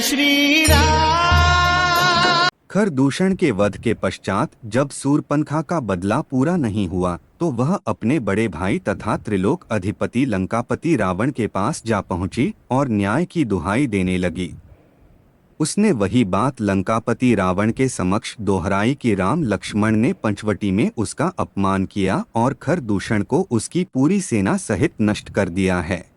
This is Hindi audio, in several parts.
श्री राम। खरदूषण के वध के पश्चात जब शूर्पणखा का बदला पूरा नहीं हुआ तो वह अपने बड़े भाई तथा त्रिलोक अधिपति लंकापति रावण के पास जा पहुंची और न्याय की दुहाई देने लगी। उसने वही बात लंकापति रावण के समक्ष दोहराई कि राम लक्ष्मण ने पंचवटी में उसका अपमान किया और खरदूषण को उसकी पूरी सेना सहित नष्ट कर दिया है।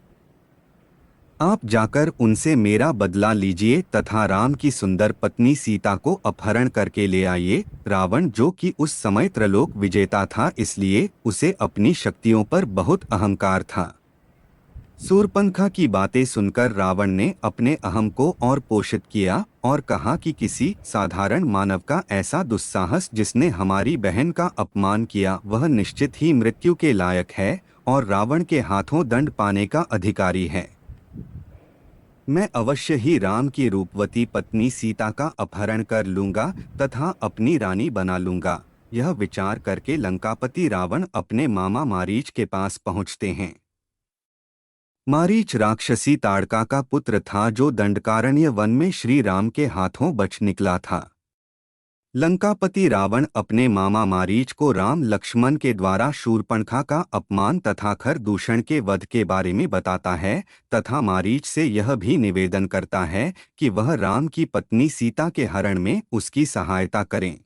आप जाकर उनसे मेरा बदला लीजिए तथा राम की सुंदर पत्नी सीता को अपहरण करके ले आइए। रावण, जो कि उस समय त्रिलोक विजेता था, इसलिए उसे अपनी शक्तियों पर बहुत अहंकार था। शूर्पणखा की बातें सुनकर रावण ने अपने अहम को और पोषित किया और कहा कि किसी साधारण मानव का ऐसा दुस्साहस जिसने हमारी बहन का अपमान किया वह निश्चित ही मृत्यु के लायक है और रावण के हाथों दंड पाने का अधिकारी है। मैं अवश्य ही राम की रूपवती पत्नी सीता का अपहरण कर लूंगा तथा अपनी रानी बना लूंगा। यह विचार करके लंकापति रावण अपने मामा मारीच के पास पहुंचते हैं। मारीच राक्षसी ताड़का का पुत्र था जो दंडकारण्य वन में श्री राम के हाथों बच निकला था। लंकापति रावण अपने मामा मारीच को राम लक्ष्मण के द्वारा शूर्पणखा का अपमान तथा खरदूषण के वध के बारे में बताता है तथा मारीच से यह भी निवेदन करता है कि वह राम की पत्नी सीता के हरण में उसकी सहायता करें।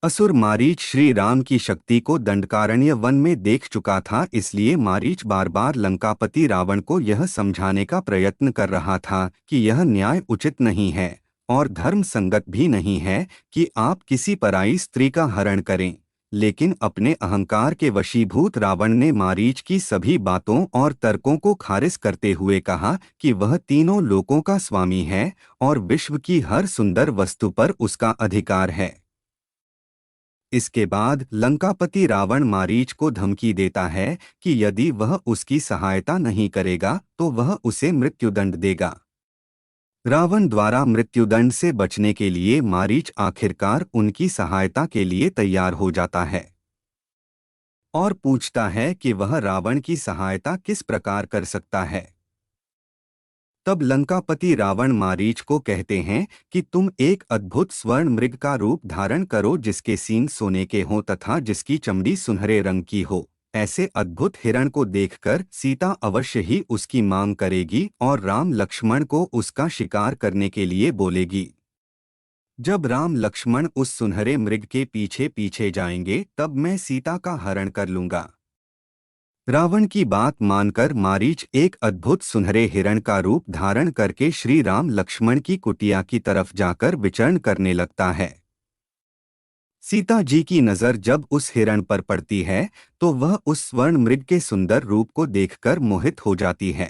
असुर मारीच श्री राम की शक्ति को दंडकारण्य वन में देख चुका था, इसलिए मारीच बार बार लंकापति रावण को यह समझाने का प्रयत्न कर रहा था कि यह न्याय उचित नहीं है और धर्म संगत भी नहीं है कि आप किसी पराई स्त्री का हरण करें। लेकिन अपने अहंकार के वशीभूत रावण ने मारीच की सभी बातों और तर्कों को खारिज करते हुए कहा कि वह तीनों लोकों का स्वामी है और विश्व की हर सुंदर वस्तु पर उसका अधिकार है। इसके बाद लंकापति रावण मारीच को धमकी देता है कि यदि वह उसकी सहायता नहीं करेगा तो वह उसे मृत्युदंड देगा। रावण द्वारा मृत्युदंड से बचने के लिए मारीच आखिरकार उनकी सहायता के लिए तैयार हो जाता है और पूछता है कि वह रावण की सहायता किस प्रकार कर सकता है। तब लंकापति रावण मारीच को कहते हैं कि तुम एक अद्भुत स्वर्ण मृग का रूप धारण करो जिसके सींग सोने के हों तथा जिसकी चमड़ी सुनहरे रंग की हो। ऐसे अद्भुत हिरण को देखकर सीता अवश्य ही उसकी मांग करेगी और राम लक्ष्मण को उसका शिकार करने के लिए बोलेगी। जब राम लक्ष्मण उस सुनहरे मृग के पीछे पीछे जाएंगे तब मैं सीता का हरण कर लूंगा। रावण की बात मानकर मारीच एक अद्भुत सुनहरे हिरण का रूप धारण करके श्री राम लक्ष्मण की कुटिया की तरफ जाकर विचरण करने लगता है। सीता जी की नजर जब उस हिरण पर पड़ती है तो वह उस स्वर्ण मृग के सुंदर रूप को देखकर मोहित हो जाती है।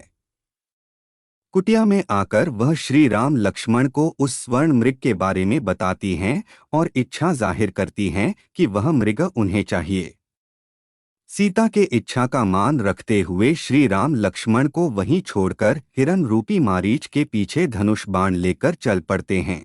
कुटिया में आकर वह श्री राम लक्ष्मण को उस स्वर्ण मृग के बारे में बताती हैं और इच्छा जाहिर करती हैं कि वह मृग उन्हें चाहिए। सीता के इच्छा का मान रखते हुए श्री राम लक्ष्मण को वहीं छोड़कर हिरण रूपी मारीच के पीछे धनुष बाण लेकर चल पड़ते हैं।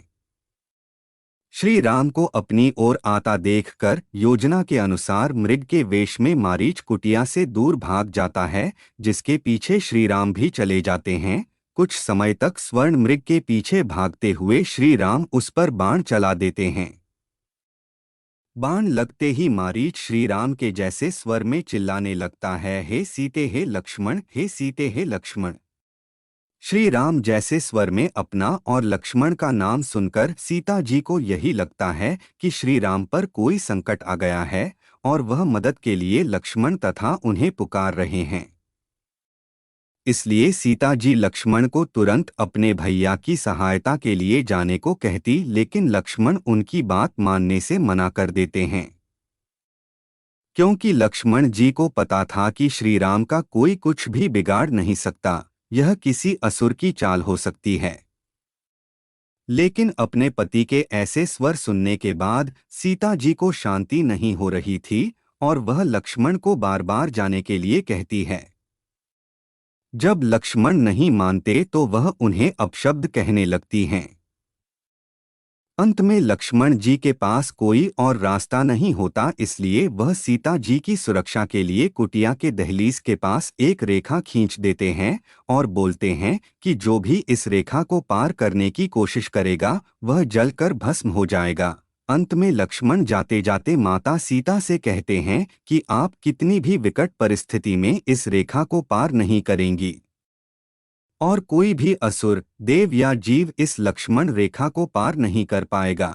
श्री राम को अपनी ओर आता देखकर योजना के अनुसार मृग के वेश में मारीच कुटिया से दूर भाग जाता है, जिसके पीछे श्री राम भी चले जाते हैं। कुछ समय तक स्वर्ण मृग के पीछे भागते हुए श्री राम उस पर बाण चला देते हैं। बाण लगते ही मारीच श्री राम के जैसे स्वर में चिल्लाने लगता है, हे सीते हे लक्ष्मण, हे सीते हे लक्ष्मण। श्री राम जैसे स्वर में अपना और लक्ष्मण का नाम सुनकर सीता जी को यही लगता है कि श्री राम पर कोई संकट आ गया है और वह मदद के लिए लक्ष्मण तथा उन्हें पुकार रहे हैं। इसलिए सीता जी लक्ष्मण को तुरंत अपने भैया की सहायता के लिए जाने को कहती, लेकिन लक्ष्मण उनकी बात मानने से मना कर देते हैं, क्योंकि लक्ष्मण जी को पता था कि श्री राम का कोई कुछ भी बिगाड़ नहीं सकता, यह किसी असुर की चाल हो सकती है। लेकिन अपने पति के ऐसे स्वर सुनने के बाद सीता जी को शांति नहीं हो रही थी और वह लक्ष्मण को बार बार जाने के लिए कहती है। जब लक्ष्मण नहीं मानते तो वह उन्हें अपशब्द कहने लगती हैं। अंत में लक्ष्मण जी के पास कोई और रास्ता नहीं होता, इसलिए वह सीता जी की सुरक्षा के लिए कुटिया के दहलीज के पास एक रेखा खींच देते हैं और बोलते हैं कि जो भी इस रेखा को पार करने की कोशिश करेगा वह जलकर भस्म हो जाएगा। अंत में लक्ष्मण जाते जाते माता सीता से कहते हैं कि आप कितनी भी विकट परिस्थिति में इस रेखा को पार नहीं करेंगी और कोई भी असुर, देव या जीव इस लक्ष्मण रेखा को पार नहीं कर पाएगा।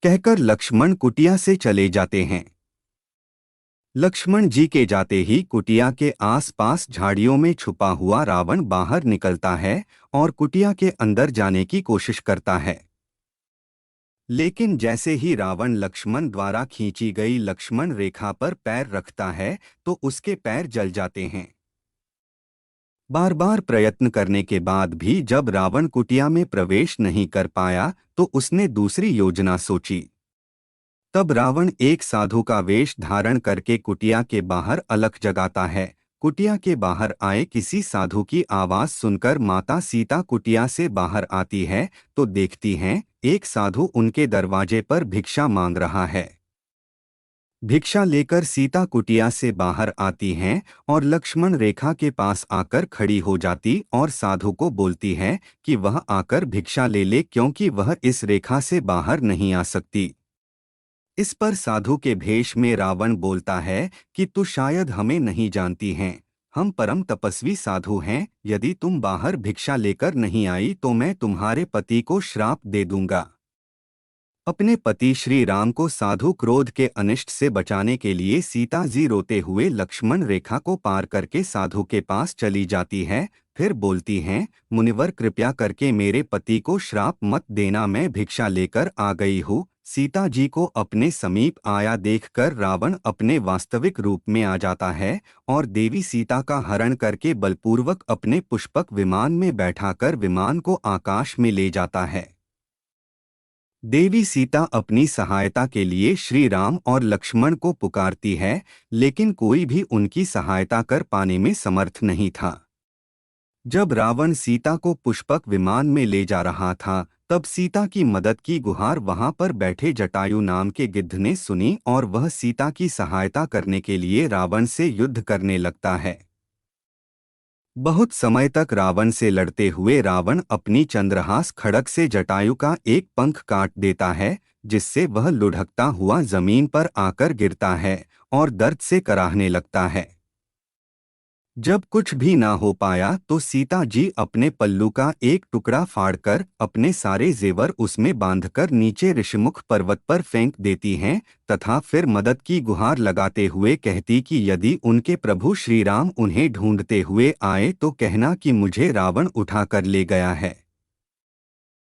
कहकर लक्ष्मण कुटिया से चले जाते हैं। लक्ष्मण जी के जाते ही कुटिया के आसपास झाड़ियों में छुपा हुआ रावण बाहर निकलता है और कुटिया के अंदर जाने की कोशिश करता है। लेकिन जैसे ही रावण लक्ष्मण द्वारा खींची गई लक्ष्मण रेखा पर पैर रखता है तो उसके पैर जल जाते हैं। बार बार प्रयत्न करने के बाद भी जब रावण कुटिया में प्रवेश नहीं कर पाया तो उसने दूसरी योजना सोची। तब रावण एक साधु का वेश धारण करके कुटिया के बाहर अलख जगाता है। कुटिया के बाहर आए किसी साधु की आवाज सुनकर माता सीता कुटिया से बाहर आती है तो देखती हैं एक साधु उनके दरवाजे पर भिक्षा मांग रहा है। भिक्षा लेकर सीता कुटिया से बाहर आती हैं और लक्ष्मण रेखा के पास आकर खड़ी हो जाती और साधु को बोलती है कि वह आकर भिक्षा ले ले क्योंकि वह इस रेखा से बाहर नहीं आ सकती। इस पर साधु के भेष में रावण बोलता है कि तू शायद हमें नहीं जानती हैं, हम परम तपस्वी साधु हैं, यदि तुम बाहर भिक्षा लेकर नहीं आई तो मैं तुम्हारे पति को श्राप दे दूंगा। अपने पति श्री राम को साधु क्रोध के अनिष्ट से बचाने के लिए सीता जी रोते हुए लक्ष्मण रेखा को पार करके साधु के पास चली जाती है। फिर बोलती हैं, मुनिवर कृपया करके मेरे पति को श्राप मत देना, मैं भिक्षा लेकर आ गई हूँ। सीता जी को अपने समीप आया देखकर रावण अपने वास्तविक रूप में आ जाता है और देवी सीता का हरण करके बलपूर्वक अपने पुष्पक विमान में बैठाकर विमान को आकाश में ले जाता है। देवी सीता अपनी सहायता के लिए श्री राम और लक्ष्मण को पुकारती है, लेकिन कोई भी उनकी सहायता कर पाने में समर्थ नहीं था। जब रावण सीता को पुष्पक विमान में ले जा रहा था तब सीता की मदद की गुहार वहां पर बैठे जटायु नाम के गिद्ध ने सुनी और वह सीता की सहायता करने के लिए रावण से युद्ध करने लगता है। बहुत समय तक रावण से लड़ते हुए रावण अपनी चंद्रहास खड़ग से जटायु का एक पंख काट देता है, जिससे वह लुढ़कता हुआ जमीन पर आकर गिरता है और दर्द से कराहने लगता है। जब कुछ भी ना हो पाया तो सीता जी अपने पल्लू का एक टुकड़ा फाड़कर अपने सारे जेवर उसमें बांधकर नीचे ऋषिमुख पर्वत पर फेंक देती हैं तथा फिर मदद की गुहार लगाते हुए कहती कि यदि उनके प्रभु श्री राम उन्हें ढूंढते हुए आए तो कहना कि मुझे रावण उठा कर ले गया है।